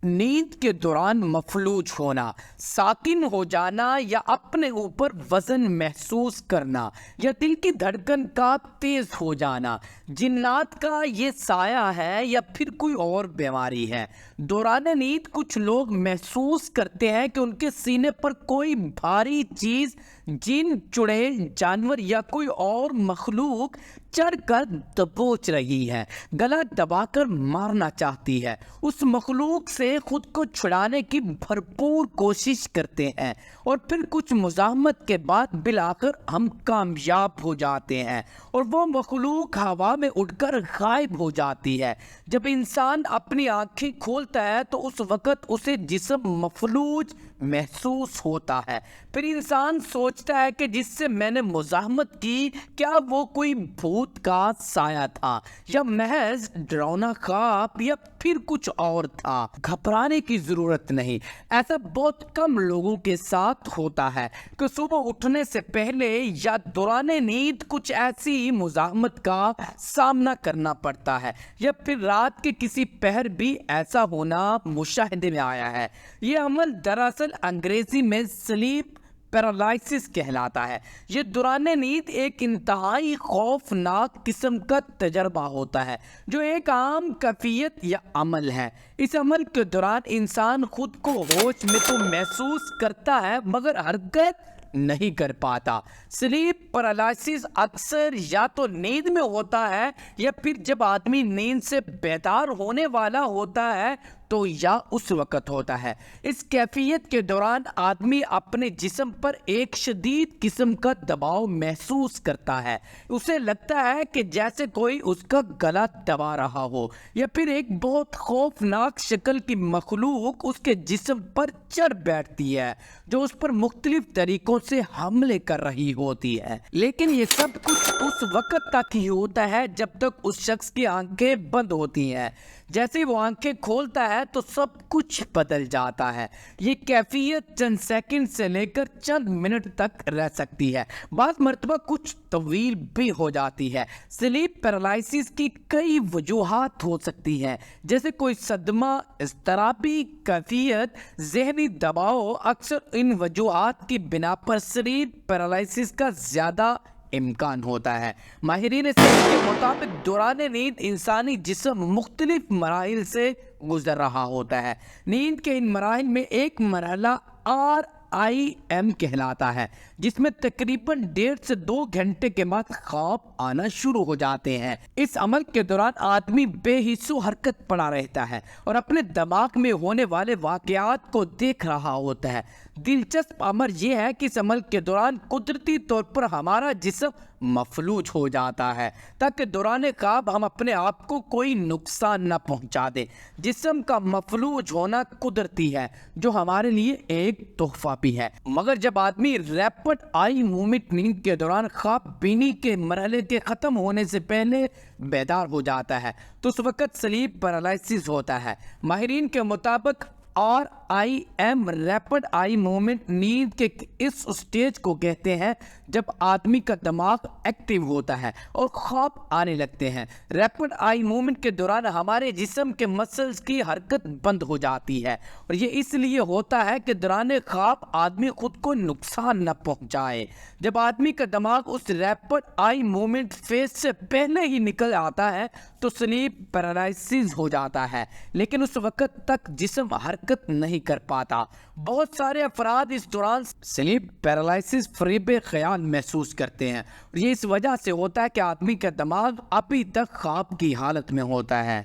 نیند کے دوران مفلوج ہونا، ساکن ہو جانا یا اپنے اوپر وزن محسوس کرنا یا دل کی دھڑکن کا تیز ہو جانا جنات کا یہ سایہ ہے یا پھر کوئی اور بیماری ہے۔ دوران نیند کچھ لوگ محسوس کرتے ہیں کہ ان کے سینے پر کوئی بھاری چیز، جن، چڑیل، جانور یا کوئی اور مخلوق چڑھ کر دبوچ رہی ہے، گلا دبا کر مارنا چاہتی ہے۔ اس مخلوق سے خود کو چھڑانے کی بھرپور کوشش کرتے ہیں اور پھر کچھ مزاحمت کے بعد بالآخر ہم کامیاب ہو جاتے ہیں اور وہ مخلوق ہوا میں اڑ کر غائب ہو جاتی ہے۔ جب انسان اپنی آنکھیں کھولتا ہے تو اس وقت اسے جسم مفلوج محسوس ہوتا ہے۔ پھر انسان سوچتا ہے کہ جس سے میں نے مزاحمت کی، کیا وہ کوئی بھوت کا سایہ تھا یا محض ڈراؤنا خواب یا پھر کچھ اور تھا۔ گھبرانے کی ضرورت نہیں۔ ایسا بہت کم لوگوں کے ساتھ ہوتا ہے کہ صبح اٹھنے سے پہلے یا دوران نیند کچھ ایسی مزاحمت کا سامنا کرنا پڑتا ہے، یا پھر رات کے کسی پہر بھی ایسا ہونا مشاہدے میں آیا ہے۔ یہ عمل دراصل انگریزی میں سلیپ پیرالائسس کہلاتا ہے۔ یہ دوران نیند ایک انتہائی خوفناک قسم کا تجربہ ہوتا ہے جو ایک عام کیفیت یا عمل ہے۔ اس عمل کے دوران انسان خود کو ہوش میں تو محسوس کرتا ہے مگر حرکت نہیں کر پاتا۔ سلیپ پیرالائسس اکثر یا تو نیند میں ہوتا ہے یا پھر جب آدمی نیند سے بیدار ہونے والا ہوتا ہے تو یا اس وقت ہوتا ہے۔ اس کیفیت کے دوران آدمی اپنے جسم پر ایک شدید قسم کا دباؤ محسوس کرتا ہے۔ اسے لگتا ہے کہ جیسے کوئی اس کا گلا دبا رہا ہو یا پھر ایک بہت خوفناک شکل کی مخلوق اس کے جسم پر چڑھ بیٹھتی ہے جو اس پر مختلف طریقوں سے حملے کر رہی ہوتی ہے۔ لیکن یہ سب کچھ اس وقت تک ہی ہوتا ہے جب تک اس شخص کی آنکھیں بند ہوتی ہیں۔ جیسے ہی وہ آنکھیں کھولتا ہے تو سب کچھ بدل جاتا ہے۔ یہ کیفیت چند سیکنڈ سے لے کر چند منٹ تک رہ سکتی ہے، بعض مرتبہ کچھ طویل بھی ہو جاتی ہے۔ سلیپ پیرالائسس کی کئی وجوہات ہو سکتی ہیں، جیسے کوئی صدمہ، اضطرابی کیفیت، ذہنی دباؤ۔ اکثر ان وجوہات کی بنا پر سلیپ پیرالائسس کا زیادہ امکان ہوتا ہے۔ ماہرین صحت کے مطابق دوران نیند انسانی جسم مختلف مراحل سے گزر رہا ہوتا ہے۔ نیند کے ان مراحل میں ایک مرحلہ REM کہلاتا ہے، جس میں تقریباً 1.5 سے 2 گھنٹے کے بعد خواب آنا شروع ہو جاتے ہیں۔ اس عمل کے دوران آدمی بے حس و حرکت پڑا رہتا ہے اور اپنے دماغ میں ہونے والے واقعات کو دیکھ رہا ہوتا ہے۔ دلچسپ امر یہ ہے کہ اس عمل کے دوران قدرتی طور پر ہمارا جسم مفلوج ہو جاتا ہے تاکہ دوران خواب ہم اپنے آپ کو کوئی نقصان نہ پہنچا دیں۔ جسم کا مفلوج ہونا قدرتی ہے، جو ہمارے لیے ایک تحفہ بھی ہے۔ مگر جب آدمی ریپڈ آئی موومنٹ نیند کے دوران خواب بینی کے مرحلے کے ختم ہونے سے پہلے بیدار ہو جاتا ہے تو اس وقت سلیپ پیرالائسس ہوتا ہے۔ ماہرین کے مطابق REM ریپڈ آئی موومنٹ نیند کے اس سٹیج کو کہتے ہیں جب آدمی کا دماغ ایکٹیو ہوتا ہے اور خواب آنے لگتے ہیں۔ ریپڈ آئی موومنٹ کے دوران ہمارے جسم کے مسلز کی حرکت بند ہو جاتی ہے اور یہ اس لیے ہوتا ہے کہ دوران خواب آدمی خود کو نقصان نہ پہنچائے۔ جب آدمی کا دماغ اس ریپڈ آئی موومنٹ فیز سے پہلے ہی نکل آتا ہے تو سلیپ پیرالائسس ہو جاتا ہے، لیکن اس وقت تک جسم حرکت نہیں کر پاتا۔ بہت سارے افراد اس دوران سلیپ پیرالائسس فریب خیال محسوس کرتے ہیں اور یہ اس وجہ سے ہوتا ہے کہ آدمی کا دماغ ابھی تک خواب کی حالت میں ہوتا ہے۔